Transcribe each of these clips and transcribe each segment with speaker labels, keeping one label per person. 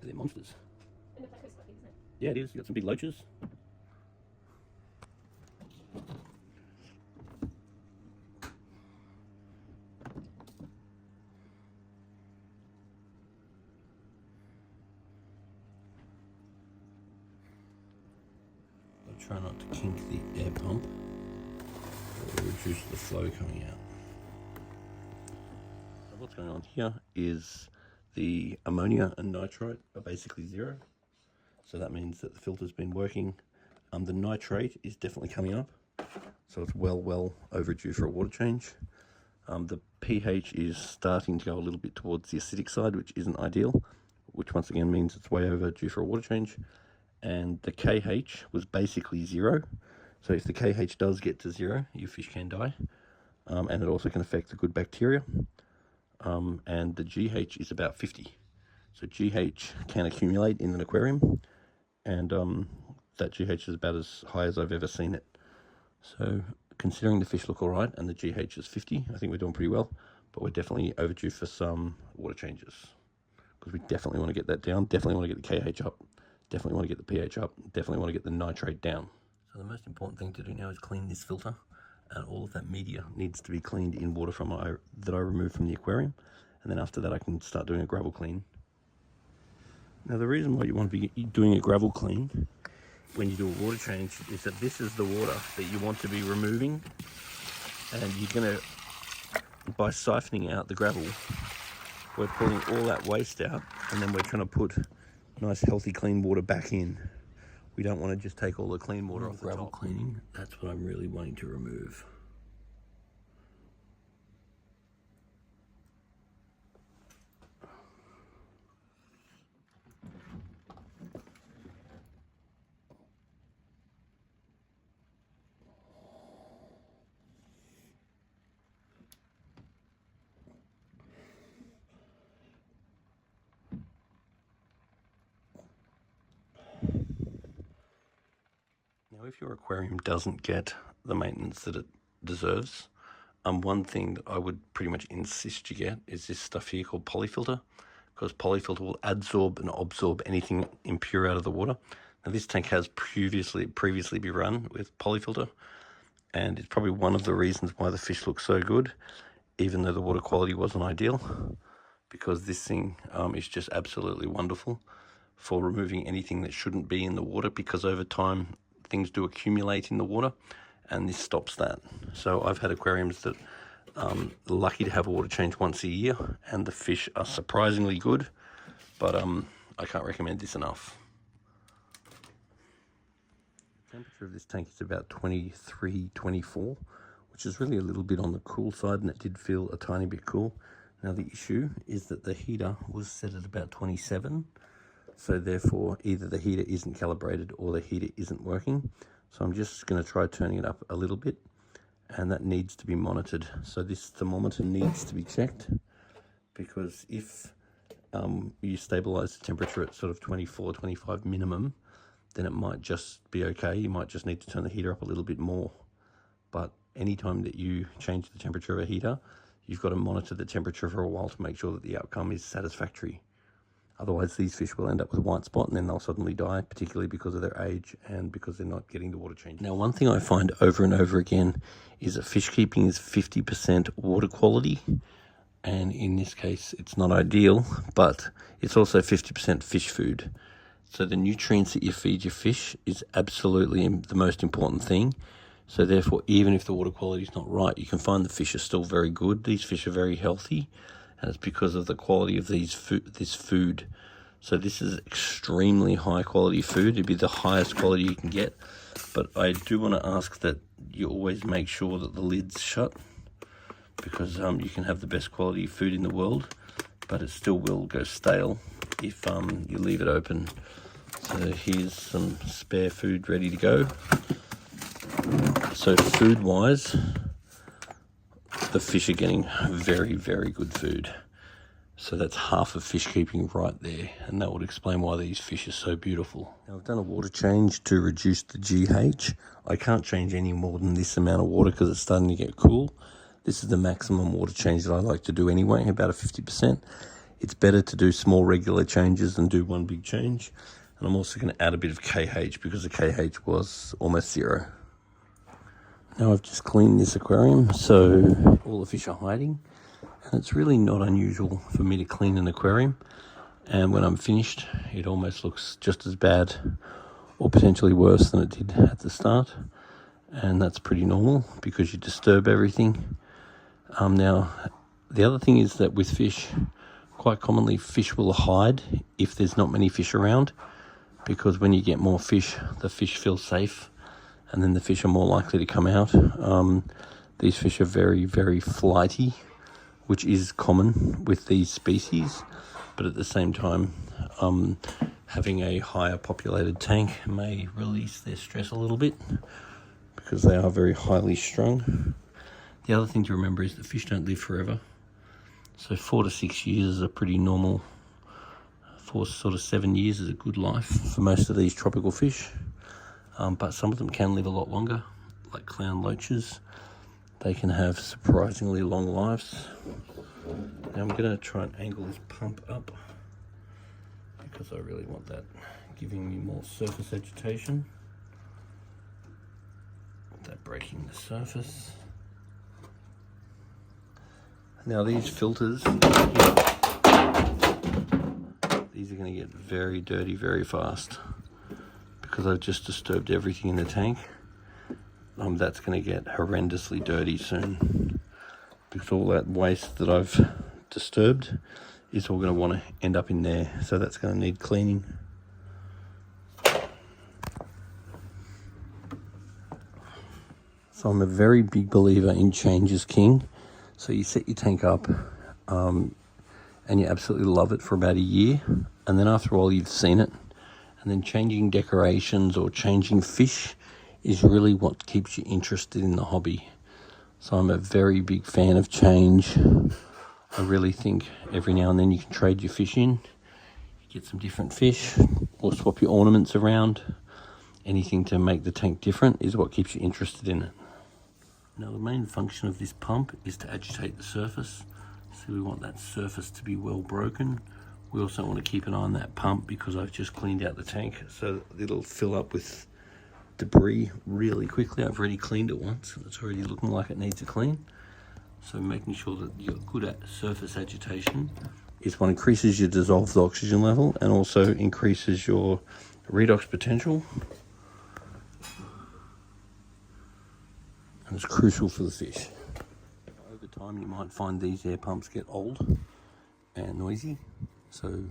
Speaker 1: They're monsters.
Speaker 2: And the plateau's quite big, isn't it?
Speaker 1: Yeah, it is. You've got some big loaches. I'll try not to kink the air pump or reduce the flow coming out. So what's going on here is the ammonia and nitrite are basically zero. So that means that the filter's been working. The nitrate is definitely coming up. So it's well overdue for a water change. The pH is starting to go a little bit towards the acidic side, which isn't ideal, which once again means it's way overdue for a water change. And the KH was basically zero. So if the KH does get to zero, your fish can die. And it also can affect the good bacteria. And the GH is about 50. So GH can accumulate in an aquarium, and that GH is about as high as I've ever seen it. So considering the fish look all right and the GH is 50, I think we're doing pretty well, but we're definitely overdue for some water changes, because we definitely want to get that down, definitely want to get the KH up, definitely want to get the pH up, definitely want to get the nitrate down. So the most important thing to do now is clean this filter, and all of that media needs to be cleaned in water that I removed from the aquarium, and then after that I can start doing a gravel clean. Now the reason why you want to be doing a gravel clean when you do a water change is that this is the water that you want to be removing, and you're going to, by siphoning out the gravel, we're pulling all that waste out, and then we're trying to put nice healthy clean water back in. We don't want to just take all the clean water off the gravel top. Cleaning, that's what I'm really wanting to remove. Now, if your aquarium doesn't get the maintenance that it deserves, one thing that I would pretty much insist you get is this stuff here called polyfilter, because polyfilter will adsorb and absorb anything impure out of the water. Now, this tank has previously been run with polyfilter, and it's probably one of the reasons why the fish look so good, even though the water quality wasn't ideal, because this thing is just absolutely wonderful for removing anything that shouldn't be in the water, because over time things do accumulate in the water, and this stops that. So I've had aquariums that are lucky to have a water change once a year, and the fish are surprisingly good, but I can't recommend this enough. The temperature of this tank is about 23, 24, which is really a little bit on the cool side, and it did feel a tiny bit cool. Now the issue is that the heater was set at about 27, so therefore either the heater isn't calibrated or the heater isn't working. So I'm just going to try turning it up a little bit, and that needs to be monitored. So this thermometer needs to be checked, because if you stabilize the temperature at sort of 24, 25 minimum, then it might just be okay. You might just need to turn the heater up a little bit more. But anytime that you change the temperature of a heater, you've got to monitor the temperature for a while to make sure that the outcome is satisfactory. Otherwise, these fish will end up with a white spot, and then they'll suddenly die, particularly because of their age and because they're not getting the water change. Now, one thing I find over and over again is that fish keeping is 50% water quality, and in this case, it's not ideal, but it's also 50% fish food. So the nutrients that you feed your fish is absolutely the most important thing. So therefore, even if the water quality is not right, you can find the fish are still very good. These fish are very healthy, and it's because of the quality of this food. So this is extremely high quality food. It'd be the highest quality you can get. But I do want to ask that you always make sure that the lid's shut, because you can have the best quality food in the world, but it still will go stale if you leave it open. So here's some spare food ready to go. So food wise, the fish are getting very, very good food. So that's half of fish keeping right there, and that would explain why these fish are so beautiful. Now I've done a water change to reduce the GH. I can't change any more than this amount of water because it's starting to get cool. This is the maximum water change that I like to do anyway, about a 50%. it's better to do small regular changes than do one big change. And I'm also going to add a bit of KH because the KH was almost 0. Now I've just cleaned this aquarium, so all the fish are hiding. And it's really not unusual for me to clean an aquarium. And when I'm finished, it almost looks just as bad or potentially worse than it did at the start. And that's pretty normal because you disturb everything. Now, the other thing is that with fish, quite commonly fish will hide if there's not many fish around, because when you get more fish, the fish feel safe and then the fish are more likely to come out. These fish are very, very flighty, which is common with these species, but at the same time, having a higher populated tank may release their stress a little bit because they are very highly strung. The other thing to remember is that fish don't live forever. So 4 to 6 years is a pretty normal, 4 sort of 7 years is a good life for most of these tropical fish. But some of them can live a lot longer, like clown loaches. They can have surprisingly long lives. Now I'm going to try and angle this pump up because I really want that giving me more surface agitation. That breaking the surface. Now these filters, these are going to get very dirty very fast because I've just disturbed everything in the tank. That's going to get horrendously dirty soon because all that waste that I've disturbed is all going to want to end up in there, so that's going to need cleaning. So I'm a very big believer in change is king. So you set your tank up and you absolutely love it for about a year, and then after a while you've seen it, and then changing decorations or changing fish is really what keeps you interested in the hobby. So I'm a very big fan of change. I really think every now and then you can trade your fish in, get some different fish, or swap your ornaments around. Anything to make the tank different is what keeps you interested in it. Now the main function of this pump is to agitate the surface. So we want that surface to be well broken. We also want to keep an eye on that pump because I've just cleaned out the tank, so it'll fill up with debris really quickly. I've already cleaned it once. It's already looking like it needs a clean. So making sure that you're good at surface agitation is what increases your dissolved oxygen level and also increases your redox potential. And it's crucial for the fish. Over time you might find these air pumps get old and noisy, so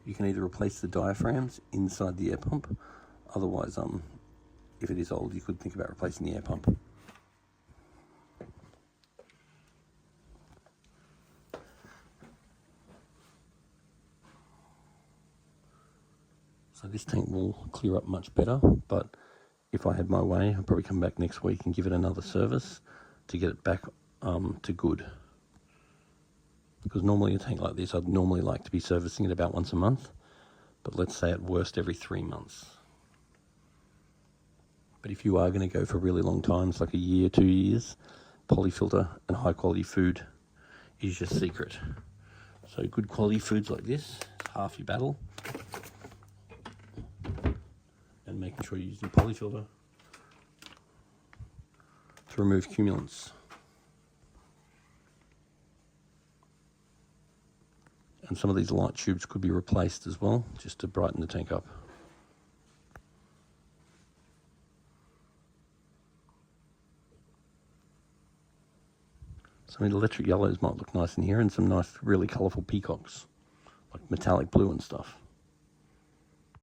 Speaker 1: you can either replace the diaphragms inside the air pump. Otherwise, if it is old, you could think about replacing the air pump. So this tank will clear up much better, but if I had my way, I'd probably come back next week and give it another service to get it back to good. Because normally a tank like this, I'd normally like to be servicing it about once a month, but let's say at worst every 3 months. But if you are going to go for really long times, like a year, 2 years, polyfilter and high quality food is your secret. So good quality foods like this is half your battle. And making sure you're using polyfilter to remove cumulants. And some of these light tubes could be replaced as well, just to brighten the tank up. Some electric yellows might look nice in here, and some nice, really colourful peacocks, like metallic blue and stuff.